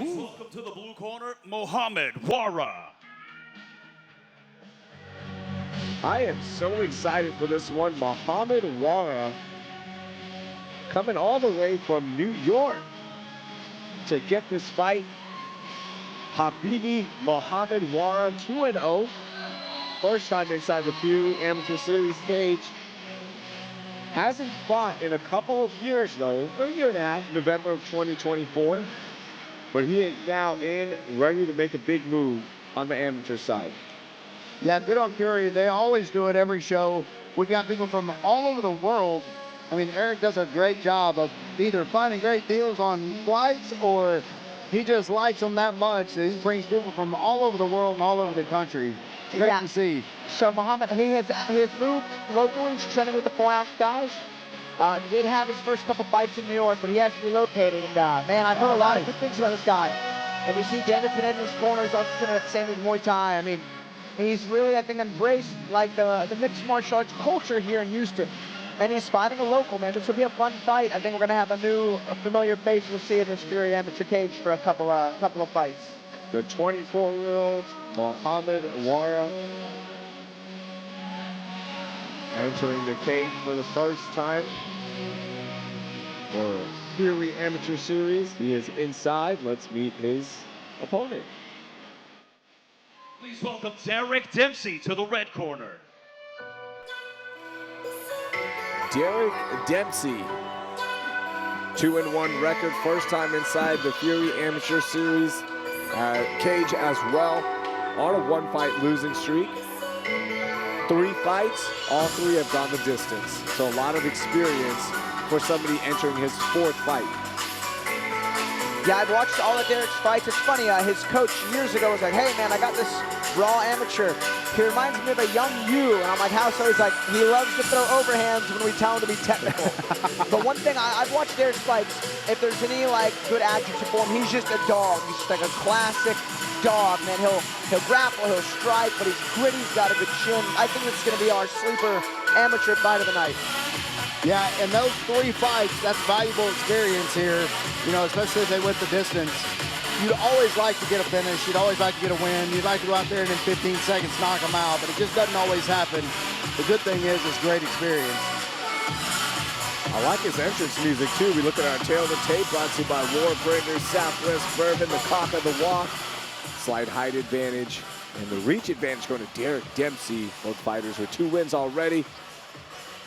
Welcome to the blue corner, Mohammed Wara. I am so excited for this one. Mohammed Wara coming all the way from New York to get this fight. Habibi Mohammed Wara, 2-0. First time inside the Fury Amateur Series cage. Hasn't fought in a couple of years though, a year and a half, November of 2024. But he is now in, ready to make a big move on the amateur side. Yeah, good on Fury. They always do it every show. We got people from all over the world. I mean, Eric does a great job of either finding great deals on flights or he just likes them that much that he brings people from all over the world and all over the country. Great to see. So Mohammed, he has moved locally, training with the 4-ounce guys. Did have his first couple fights in New York, but he has relocated. And man, I've heard a lot of good things about this guy. And you see Dempsey in his corners, also the same as Muay Thai. I mean, he's really, I think, embraced like the mixed martial arts culture here in Houston. And he's fighting a local, man. This will be a fun fight. I think we're gonna have a familiar face we'll see in this Fury amateur cage for a couple of fights. The 24-year-old Mohammed Wara entering the cage for the first time for Fury Amateur Series. He is inside. Let's meet his opponent. Please welcome Derek Dempsey to the red corner. Derek Dempsey, 2-1 record, first time inside the Fury Amateur Series cage as well, on a one-fight losing streak. 3 fights, all 3 have gone the distance. So a lot of experience for somebody entering his 4th fight. Yeah, I've watched all of Derek's fights. It's funny, his coach years ago was like, hey man, I got this raw amateur. He reminds me of a young you. And I'm like, how so? He's like, he loves to throw overhands when we tell him to be technical. But one thing, I've watched Derek's fights. If there's any like good adjective for him, he's just a dog. He's just like a classic dog, man. He'll grapple, he'll strike, but he's gritty, he's got a good chin. I think it's gonna be our sleeper amateur fight of the night. Yeah, and those 3 fights, that's valuable experience here, you know, especially if they went the distance. You'd always like to get a finish. You'd always like to get a win. You'd like to go out there and in 15 seconds knock them out, but it just doesn't always happen. The good thing is it's great experience. I like his entrance music too. We look at our tail of the tape, brought to you by Warbreakers, Southwest Bourbon, the cock of the walk. Slight height advantage and the reach advantage going to Derek Dempsey. Both fighters with 2 wins already.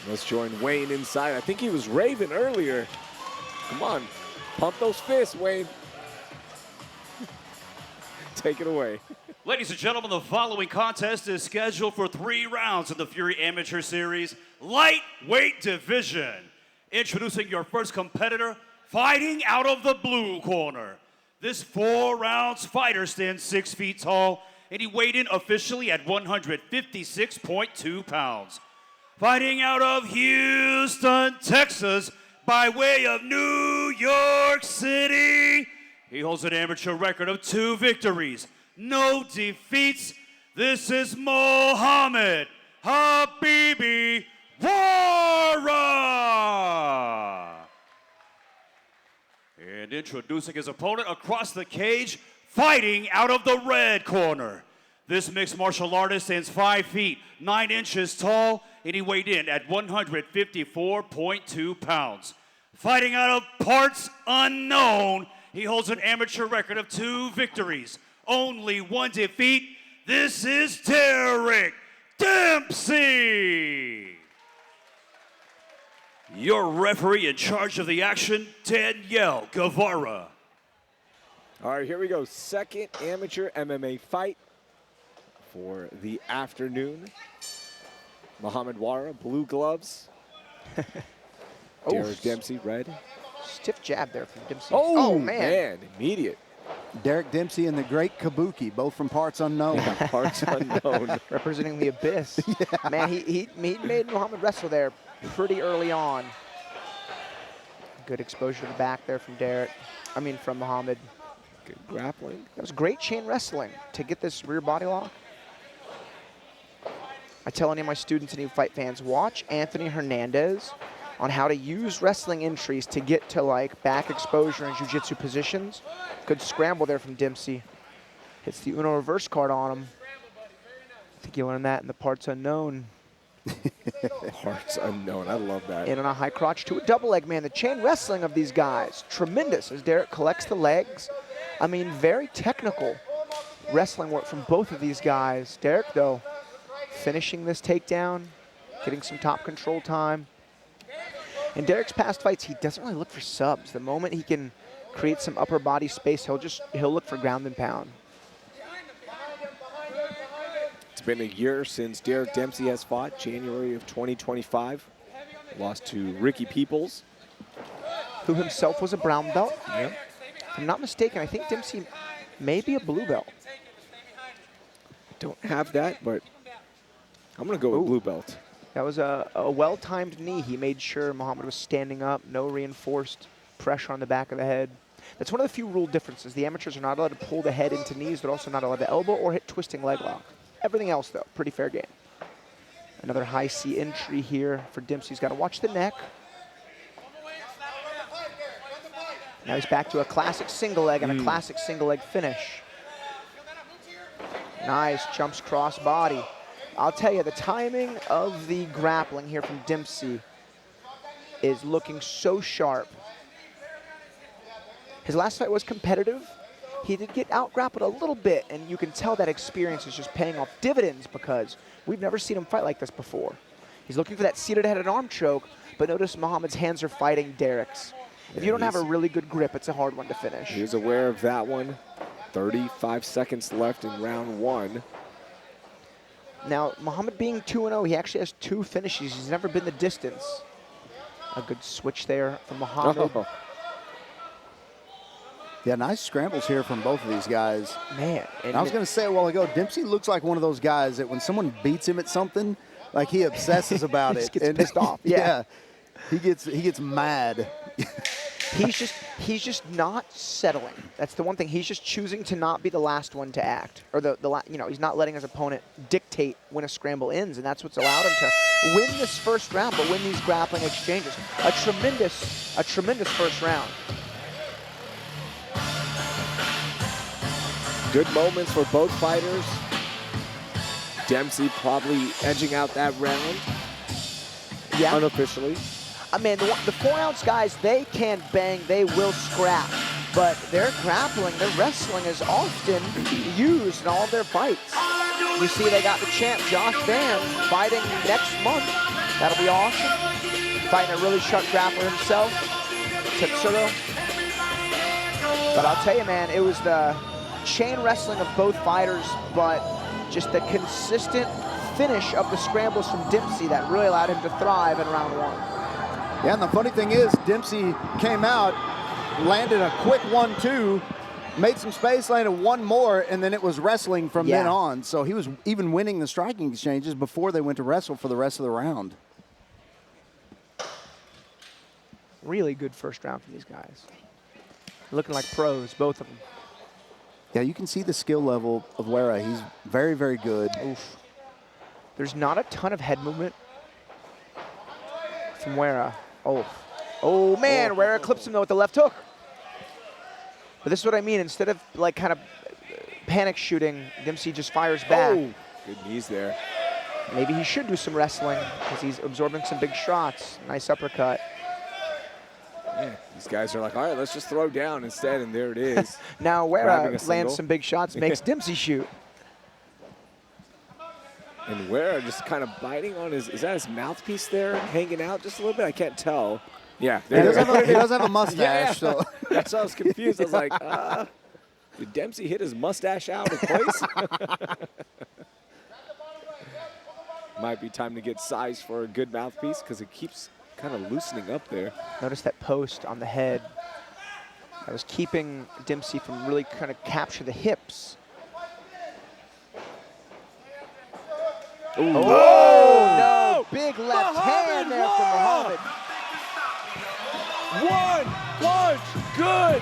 Let's join Wayne inside. I think he was raving earlier. Come on, pump those fists, Wayne. Take it away. Ladies and gentlemen, the following contest is scheduled for 3 rounds in the Fury Amateur Series lightweight division. Introducing your first competitor, fighting out of the blue corner. This 4-ounce fighter stands 6 feet tall, and he weighed in officially at 156.2 pounds. Fighting out of Houston, Texas, by way of New York City, he holds an amateur record of 2 victories, no defeats. This is Mohammed Habibi Wara. And introducing his opponent across the cage, fighting out of the red corner. This mixed martial artist stands 5 feet, 9 inches tall, and he weighed in at 154.2 pounds. Fighting out of parts unknown, he holds an amateur record of 2 victories, only 1 defeat. This is Derek Dempsey. Your referee in charge of the action, Danielle Guevara. All right, here we go. Second amateur MMA fight for the afternoon. Mohammed Wara, blue gloves. Derek Dempsey, red. Stiff jab there from Dempsey. Oh man, immediate. Derek Dempsey and the great Kabuki, both from parts unknown. Yeah, parts unknown. Representing the abyss. Yeah. Man, he made Mohammed wrestle there pretty early on. Good exposure to the back there from from Mohammed. Good grappling. That was great chain wrestling to get this rear body lock. I tell any of my students and new fight fans, watch Anthony Hernandez on how to use wrestling entries to get to like back exposure and jiu-jitsu positions. Good scramble there from Dempsey. Hits the Uno reverse card on him. I think you learned that in the parts unknown. Parts unknown. I love that. In on a high crotch to a double leg, man. The chain wrestling of these guys, tremendous as Derek collects the legs. I mean, very technical wrestling work from both of these guys. Derek, though, finishing this takedown, getting some top control time. In Derek's past fights, he doesn't really look for subs. The moment he can create some upper body space, he'll look for ground and pound. It's been a year since Derek Dempsey has fought, January of 2025. Lost to Ricky Peoples, who himself was a brown belt. Yep. If I'm not mistaken, I think Dempsey may be a blue belt. Don't have that, but I'm going to go with blue belt. That was a well-timed knee. He made sure Muhammad was standing up, no reinforced pressure on the back of the head. That's one of the few rule differences. The amateurs are not allowed to pull the head into knees. They're also not allowed to elbow or hit twisting leg lock. Everything else, though, pretty fair game. Another high C entry here for Dempsey. He's got to watch the neck. Now he's back to a classic single leg and a classic single leg finish. Nice, jumps cross body. I'll tell you, the timing of the grappling here from Dempsey is looking so sharp. His last fight was competitive. He did get out-grappled a little bit, and you can tell that experience is just paying off dividends because we've never seen him fight like this before. He's looking for that seated head and arm choke, but notice Muhammad's hands are fighting Derek's. If you don't have a really good grip, it's a hard one to finish. He was aware of that one. 35 seconds left in round one. Now, Muhammad being 2-0, he actually has 2 finishes. He's never been the distance. A good switch there from Muhammad. Oh. Yeah, nice scrambles here from both of these guys. Man. And I was going to say a while ago, Dempsey looks like one of those guys that when someone beats him at something, like he obsesses about he it. just gets pissed off. Yeah. He gets mad. He's just not settling. That's the one thing. He's just choosing to not be the last one to act, or he's not letting his opponent dictate when a scramble ends, and that's what's allowed him to win this first round, but win these grappling exchanges. A tremendous first round. Good moments for both fighters. Dempsey probably edging out that round. Yeah. Unofficially. I mean, the 4-ounce guys, they can bang, they will scrap, but their grappling, their wrestling is often used in all of their fights. You see they got the champ, Josh Van, fighting next month. That'll be awesome. Fighting a really sharp grappler himself, Tetsuro. But I'll tell you, man, it was the chain wrestling of both fighters, but just the consistent finish of the scrambles from Dempsey that really allowed him to thrive in round one. Yeah, and the funny thing is, Dempsey came out, landed a quick 1-2, made some space, landed one more, and then it was wrestling from then on. So he was even winning the striking exchanges before they went to wrestle for the rest of the round. Really good first round from these guys. Looking like pros, both of them. Yeah, you can see the skill level of Wara. He's very, very good. Oof. There's not a ton of head movement from Wara. Oh man, Wara clips him though with the left hook. But this is what I mean. Instead of like kind of panic shooting, Dempsey just fires back. Oh, good knees there. Maybe he should do some wrestling because he's absorbing some big shots. Nice uppercut. Yeah, these guys are like, all right, let's just throw down instead, and there it is. Now Grabbing a Wara single. lands some big shots, makes Dempsey shoot. And Wara just kind of biting on is that his mouthpiece there, hanging out just a little bit? I can't tell. Yeah, He does have a mustache. Yeah. So. That's why I was confused. I was like, did Dempsey hit his mustache out of place? Might be time to get sized for a good mouthpiece because it keeps kind of loosening up there. Notice that post on the head. That was keeping Dempsey from really kind of capture the hips. Ooh. Oh, no, big left hand there from Muhammad. One punch, good.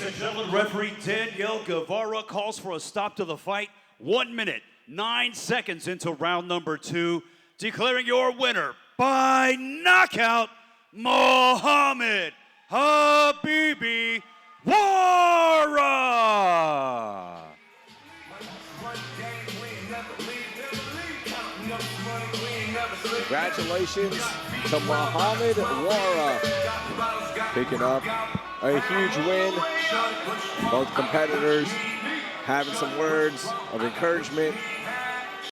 and gentlemen, referee Danielle Guevara calls for a stop to the fight. 1 minute, 9 seconds into round number 2. Declaring your winner by knockout, Mohammed Habibi Wara. Congratulations to Mohammed Wara, picking up a huge win. Both competitors having some words of encouragement